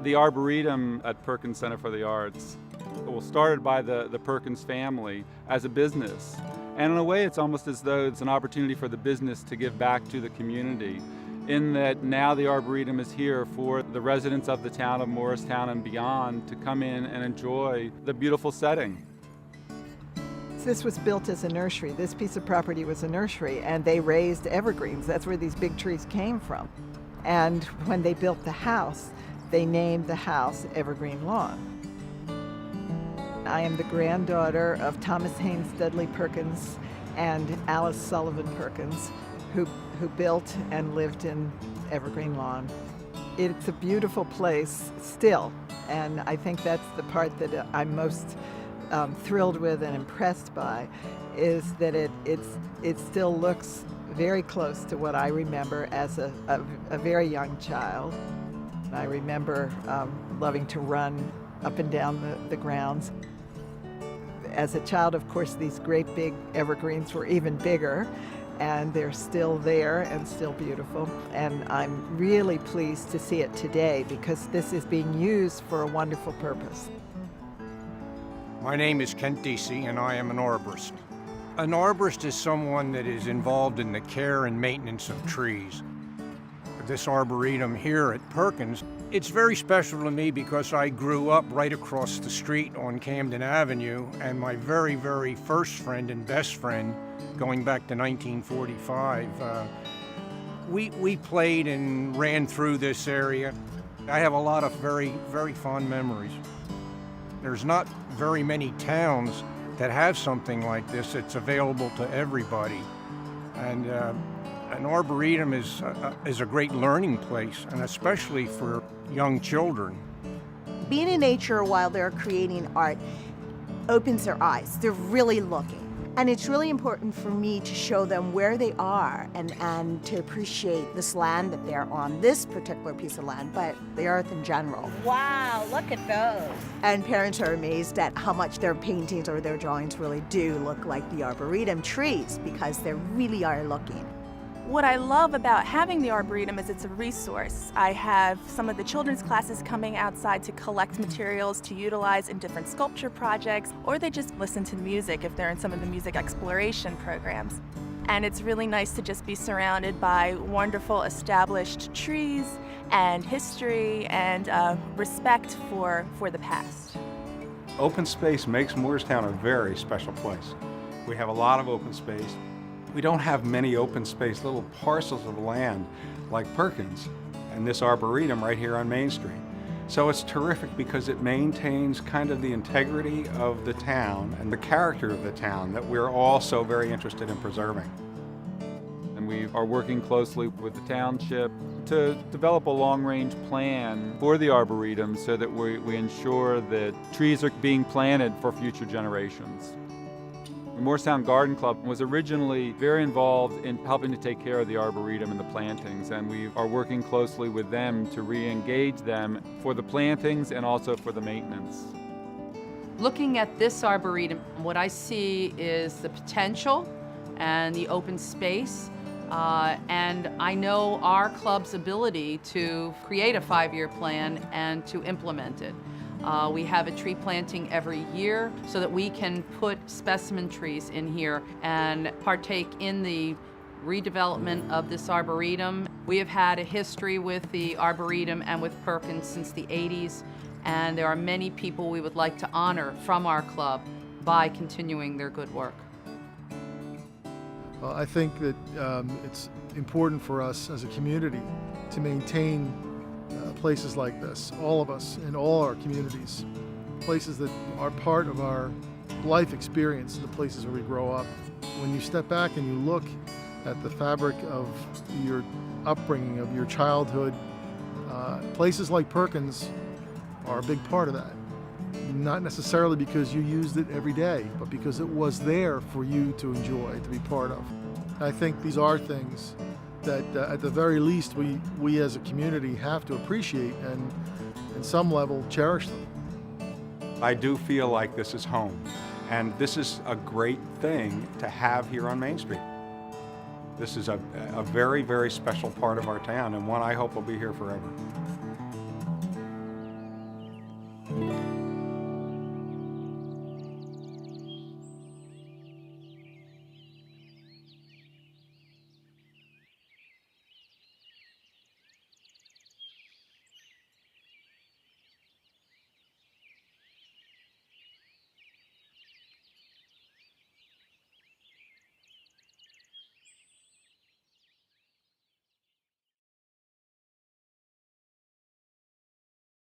The Arboretum at Perkins Center for the Arts was started by the Perkins family as a business. And in a way, it's almost as though it's an opportunity for the business to give back to the community, in that now the Arboretum is here for the residents of the town of Morristown and beyond to come in and enjoy the beautiful setting. This was built as a nursery. This piece of property was a nursery, and they raised evergreens. That's where these big trees came from. And when they built the house, they named the house Evergreen Lawn. I am the granddaughter of Thomas Haynes Dudley Perkins and Alice Sullivan Perkins, who built and lived in Evergreen Lawn. It's a beautiful place still, and I think that's the part that I'm most thrilled with and impressed by, is that it still looks very close to what I remember as a very young child. I remember loving to run up and down the grounds. As a child, of course, these great big evergreens were even bigger, and they're still there and still beautiful. And I'm really pleased to see it today because this is being used for a wonderful purpose. My name is Kent Deasy, and I am an arborist. An arborist is someone that is involved in the care and maintenance of trees. This arboretum here at Perkins, it's very special to me because I grew up right across the street on Camden Avenue, and my very, very first friend and best friend, going back to 1945, we played and ran through this area. I have a lot of very, very fond memories. There's not very many towns that have something like this. It's available to everybody. And an arboretum is a great learning place, and especially for young children. Being in nature while they're creating art opens their eyes. They're really looking. And it's really important for me to show them where they are and to appreciate this land that they're on, this particular piece of land, but the earth in general. Wow, look at those. And parents are amazed at how much their paintings or their drawings really do look like the Arboretum trees, because they really are looking. What I love about having the Arboretum is it's a resource. I have some of the children's classes coming outside to collect materials to utilize in different sculpture projects, or they just listen to music if they're in some of the music exploration programs. And it's really nice to just be surrounded by wonderful established trees and history and respect for the past. Open space makes Morristown a very special place. We have a lot of open space. We don't have many open space little parcels of land like Perkins and this Arboretum right here on Main Street. So it's terrific because it maintains kind of the integrity of the town and the character of the town that we're all so very interested in preserving. And we are working closely with the township to develop a long-range plan for the Arboretum so that we ensure that trees are being planted for future generations. The Morristown Garden Club was originally very involved in helping to take care of the Arboretum and the plantings, and we are working closely with them to re-engage them for the plantings and also for the maintenance. Looking at this Arboretum, what I see is the potential and the open space, and I know our club's ability to create a 5-year plan and to implement it. We have a tree planting every year so that we can put specimen trees in here and partake in the redevelopment of this Arboretum. We have had a history with the Arboretum and with Perkins since the 80s, and there are many people we would like to honor from our club by continuing their good work. Well, I think that it's important for us as a community to maintain places like this, all of us in all our communities, places that are part of our life experience, the places where we grow up. When you step back and you look at the fabric of your upbringing, of your childhood, places like Perkins are a big part of that. Not necessarily because you used it every day, but because it was there for you to enjoy, to be part of. I think these are things that at the very least we as a community have to appreciate and in some level cherish them. I do feel like this is home, and this is a great thing to have here on Main Street. This is a very, very special part of our town, and one I hope will be here forever.